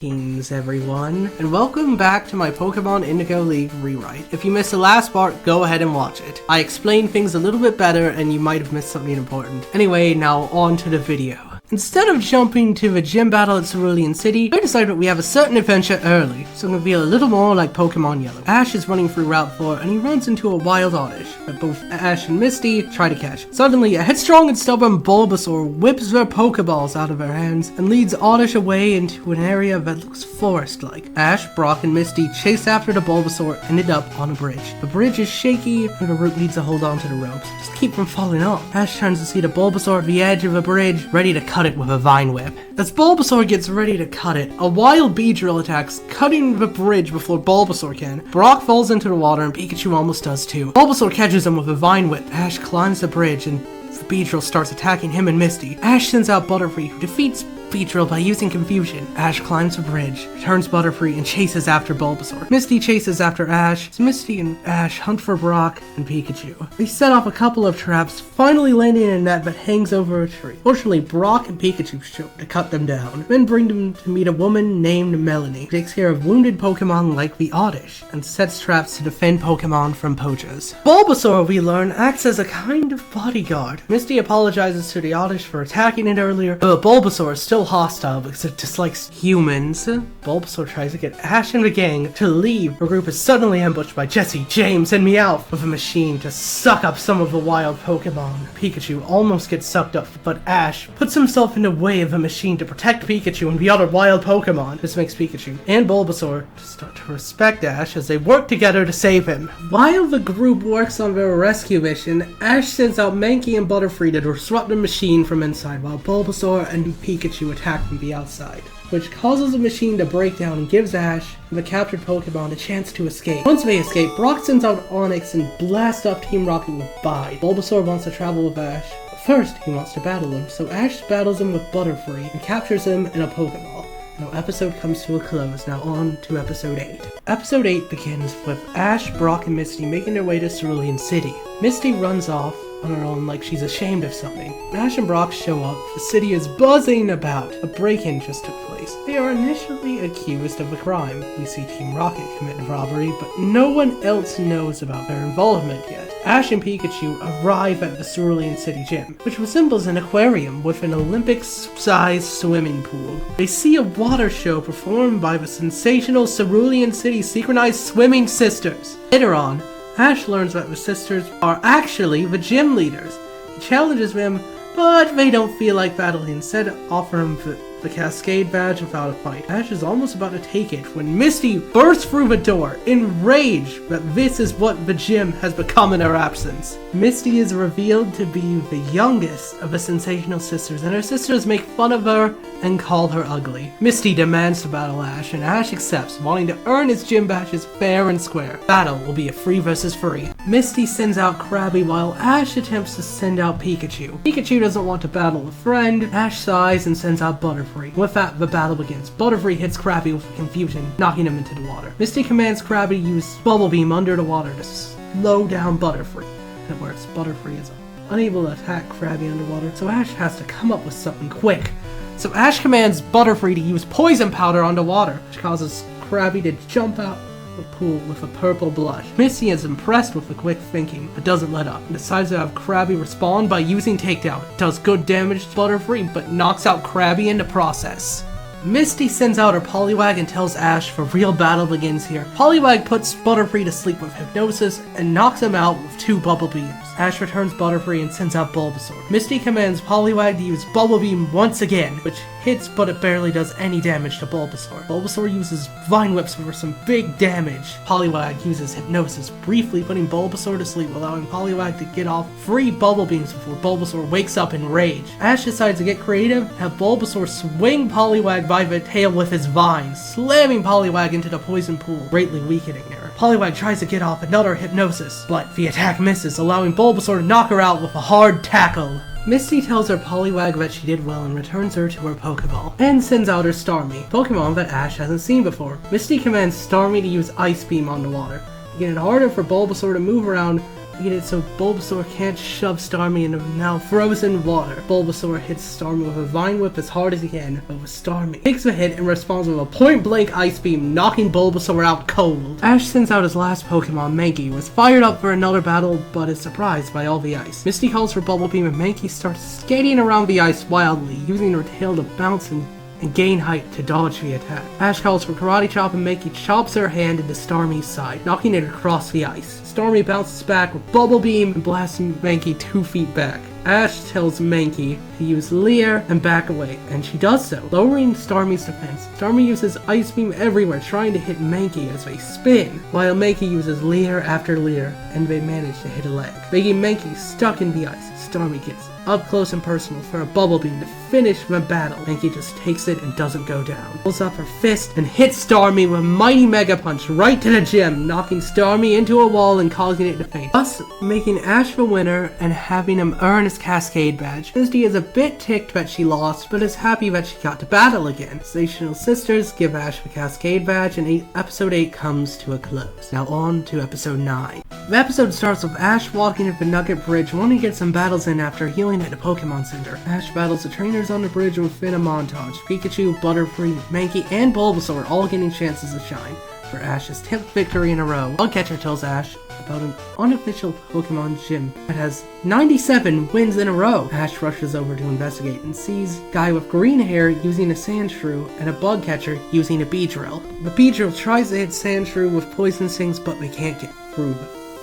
Greetings everyone, and welcome back to my Pokemon Indigo League rewrite. If you missed the last part, go ahead and watch it. I explained things a little bit better and you might have missed something important. Anyway, now on to the video. Instead of jumping to the gym battle at Cerulean City, I decided that we have a certain adventure early, so I'm gonna be a little more like Pokemon Yellow. Ash is running through Route 4 and he runs into a wild Oddish that both Ash and Misty try to catch. Suddenly, a headstrong and stubborn Bulbasaur whips their Pokeballs out of her hands and leads Oddish away into an area that looks forest-like. Ash, Brock, and Misty chase after the Bulbasaur and end up on a bridge. The bridge is shaky and the route needs to hold on to the ropes just to keep from falling off. Ash turns to see the Bulbasaur at the edge of the bridge, ready to cut it with a Vine Whip. As Bulbasaur gets ready to cut it, a wild Beedrill attacks, cutting the bridge before Bulbasaur can. Brock falls into the water and Pikachu almost does too. Bulbasaur catches him with a Vine Whip. Ash climbs the bridge and the Beedrill starts attacking him and Misty. Ash sends out Butterfree, who defeats Beedrill by using Confusion. Ash climbs the bridge, returns Butterfree, and chases after Bulbasaur. Misty chases after Ash, so Misty and Ash hunt for Brock and Pikachu. They set off a couple of traps, finally landing in a net that hangs over a tree. Fortunately, Brock and Pikachu show to cut them down, then bring them to meet a woman named Melanie, who takes care of wounded Pokemon like the Oddish, and sets traps to defend Pokemon from poachers. Bulbasaur, we learn, acts as a kind of bodyguard. Misty apologizes to the Oddish for attacking it earlier, but Bulbasaur is still hostile because it dislikes humans. Bulbasaur tries to get Ash and the gang to leave. The group is suddenly ambushed by Jesse, James, and Meowth with a machine to suck up some of the wild Pokemon. Pikachu almost gets sucked up, but Ash puts himself in the way of the machine to protect Pikachu and the other wild Pokemon. This makes Pikachu and Bulbasaur start to respect Ash as they work together to save him. While the group works on their rescue mission, Ash sends out Mankey and Butterfree to disrupt the machine from inside, while Bulbasaur and Pikachu attack from the outside, which causes the machine to break down and gives Ash and the captured Pokemon a chance to escape. Once they escape, Brock sends out Onix and blasts off Team Rocket with Bide. Bulbasaur wants to travel with Ash, but first he wants to battle him, so Ash battles him with Butterfree and captures him in a Pokeball. Now episode comes to a close, now on to episode 8. Episode 8 begins with Ash, Brock, and Misty making their way to Cerulean City. Misty runs off on her own like she's ashamed of something. Ash and Brock show up. The city is buzzing about. A break-in just took place. They are initially accused of a crime. We see Team Rocket commit the robbery, but no one else knows about their involvement yet. Ash and Pikachu arrive at the Cerulean City gym, which resembles an aquarium with an Olympics-sized swimming pool. They see a water show performed by the sensational Cerulean City synchronized swimming sisters. Later on, Ash learns that the sisters are actually the gym leaders. He challenges them, but they don't feel like battling, instead offer him the Cascade badge without a fight. Ash is almost about to take it when Misty bursts through the door, enraged that this is what the gym has become in her absence. Misty is revealed to be the youngest of the sensational sisters, and her sisters make fun of her and call her ugly. Misty demands to battle Ash, and Ash accepts, wanting to earn his gym badges fair and square. Battle will be a 3 versus 3. Misty sends out Krabby while Ash attempts to send out Pikachu. Pikachu doesn't want to battle a friend. Ash sighs and sends out Butterfree. With that, the battle begins. Butterfree hits Krabby with Confusion, knocking him into the water. Misty commands Krabby to use Bubble Beam under the water to slow down Butterfree. And it works. Butterfree is unable to attack Krabby underwater, so Ash has to come up with something quick. So Ash commands Butterfree to use Poison Powder underwater, which causes Krabby to jump out the pool with a purple blush. Misty is impressed with the quick thinking, but doesn't let up, and decides to have Krabby respond by using Takedown. It does good damage to Butterfree, but knocks out Krabby in the process. Misty sends out her Poliwag and tells Ash the real battle begins here. Poliwag puts Butterfree to sleep with hypnosis and knocks him out with 2 Bubble Beams. Ash returns Butterfree and sends out Bulbasaur. Misty commands Poliwag to use Bubble Beam once again, which hits but it barely does any damage to Bulbasaur. Bulbasaur uses Vine Whips for some big damage. Poliwag uses Hypnosis, briefly putting Bulbasaur to sleep, allowing Poliwag to get off 3 Bubble Beams before Bulbasaur wakes up in rage. Ash decides to get creative and have Bulbasaur swing Poliwag by the tail with his vines, slamming Poliwag into the poison pool, greatly weakening her. Poliwag tries to get off another Hypnosis, but the attack misses, allowing Bulbasaur to knock her out with a hard tackle. Misty tells her Poliwag that she did well and returns her to her Pokeball, and sends out her Starmie, Pokemon that Ash hasn't seen before. Misty commands Starmie to use Ice Beam on the water, making it harder for Bulbasaur to move around making it so Bulbasaur can't shove Starmie into now frozen water. Bulbasaur hits Starmie with a Vine Whip as hard as he can, but with Starmie takes a hit and responds with a point-blank Ice Beam, knocking Bulbasaur out cold. Ash sends out his last Pokemon, Mankey, was fired up for another battle, but is surprised by all the ice. Misty calls for Bubble Beam and Mankey starts skating around the ice wildly, using her tail to bounce and gain height to dodge the attack. Ash calls for Karate Chop and Mankey chops her hand into Starmie's side, knocking it across the ice. Starmie bounces back with Bubble Beam and blasts Mankey 2 feet back. Ash tells Mankey to use Leer and back away, and she does so, lowering Starmie's defense. Starmie uses Ice Beam everywhere, trying to hit Mankey as they spin, while Mankey uses Leer after Leer, and they manage to hit a leg, making Mankey stuck in the ice. Starmie gets up close and personal for a Bubble Beam to finish the battle. Mankey just takes it and doesn't go down. Pulls up her fist and hits Starmie with a mighty Mega Punch right to the gym, knocking Starmie into a wall and causing it to faint, thus making Ash the winner and having him earn his Cascade badge. Misty is a bit ticked that she lost, but is happy that she got to battle again. Sensational Sisters give Ash the Cascade badge, and episode 8 comes to a close. Now on to episode 9. The episode starts with Ash walking up the Nugget Bridge, wanting to get some battles in after healing at the Pokemon Center. Ash battles the trainers on the bridge within a montage. Pikachu, Butterfree, Mankey, and Bulbasaur all getting chances to shine for Ash's 10th victory in a row. Bugcatcher tells Ash about an unofficial Pokemon gym that has 97 wins in a row. Ash rushes over to investigate and sees a guy with green hair using a Sandshrew and a Bugcatcher using a Beedrill. The Beedrill tries to hit Sandshrew with Poison Stings, but they can't get through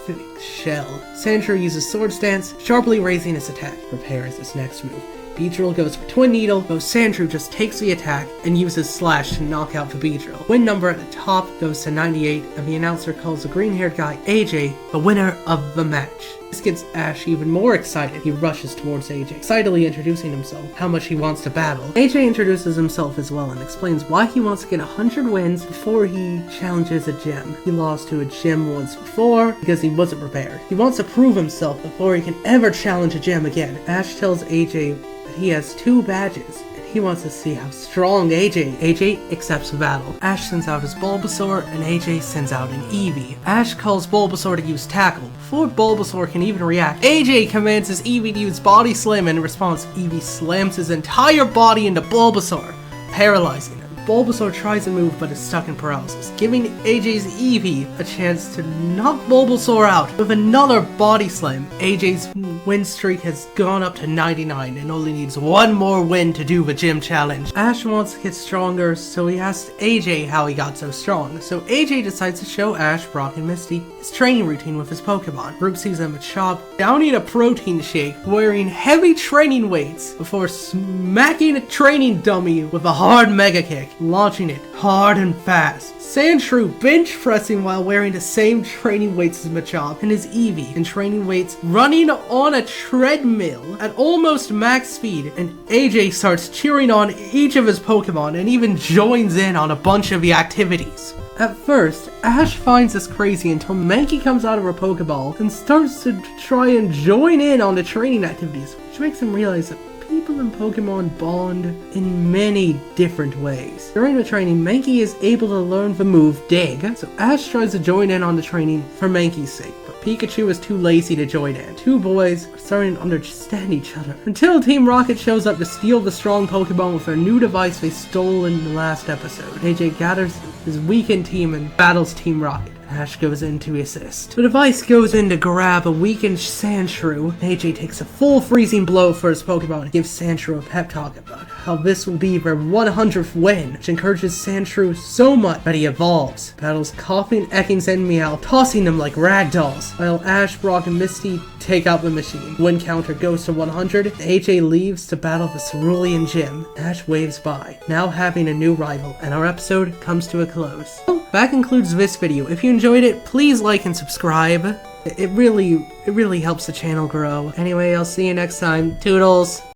the shell. Sandshrew uses Sword Stance, sharply raising its attack, prepares its next move. Beedrill goes for Twin Needle, though Sandshrew just takes the attack and uses Slash to knock out the Beedrill. Win number at the top goes to 98, and the announcer calls the green-haired guy, AJ, the winner of the match. This gets Ash even more excited. He rushes towards AJ, excitedly introducing himself, how much he wants to battle. AJ introduces himself as well and explains why he wants to get 100 wins before he challenges a gym. He lost to a gym once before because he wasn't prepared. He wants to prove himself before he can ever challenge a gym again. Ash tells AJ that he has 2 badges. He wants to see how strong AJ accepts the battle. Ash sends out his Bulbasaur, and AJ sends out an Eevee. Ash calls Bulbasaur to use Tackle. Before Bulbasaur can even react, AJ commands his Eevee to use Body Slam, and in response, Eevee slams his entire body into Bulbasaur, paralyzing him. Bulbasaur tries to move but is stuck in paralysis, giving AJ's Eevee a chance to knock Bulbasaur out with another Body Slam. AJ's win streak has gone up to 99 and only needs 1 more win to do the gym challenge. Ash wants to get stronger, so he asks AJ how he got so strong. So AJ decides to show Ash, Brock, and Misty his training routine with his Pokemon. Group sees him at shop, downing a protein shake, wearing heavy training weights before smacking a training dummy with a hard Mega Kick, launching it hard and fast. Sandshrew bench pressing while wearing the same training weights as Machop, and his Eevee in training weights running on a treadmill at almost max speed, and AJ starts cheering on each of his Pokemon and even joins in on a bunch of the activities. At first, Ash finds this crazy until Mankey comes out of her Pokeball and starts to try and join in on the training activities, which makes him realize that people in Pokemon bond in many different ways. During the training, Mankey is able to learn the move Dig, so Ash tries to join in on the training for Mankey's sake, but Pikachu is too lazy to join in. 2 boys are starting to understand each other, until Team Rocket shows up to steal the strong Pokemon with their new device they stole in the last episode. AJ gathers his weakened team and battles Team Rocket. Ash goes in to assist. The device goes in to grab a weakened Sandshrew. AJ takes a full freezing blow for his Pokemon and gives Sandshrew a pep talk about how this will be their 100th win, which encourages Sandshrew so much that he evolves. Battles Coughing, Ekans, and Meow, tossing them like ragdolls, while Ash, Brock, and Misty take out the machine. Win counter goes to 100, and AJ leaves to battle the Cerulean Gym. Ash waves by, now having a new rival, and our episode comes to a close. So, that concludes this video. If you enjoyed it, please like and subscribe. It really helps the channel grow. Anyway, I'll see you next time. Toodles!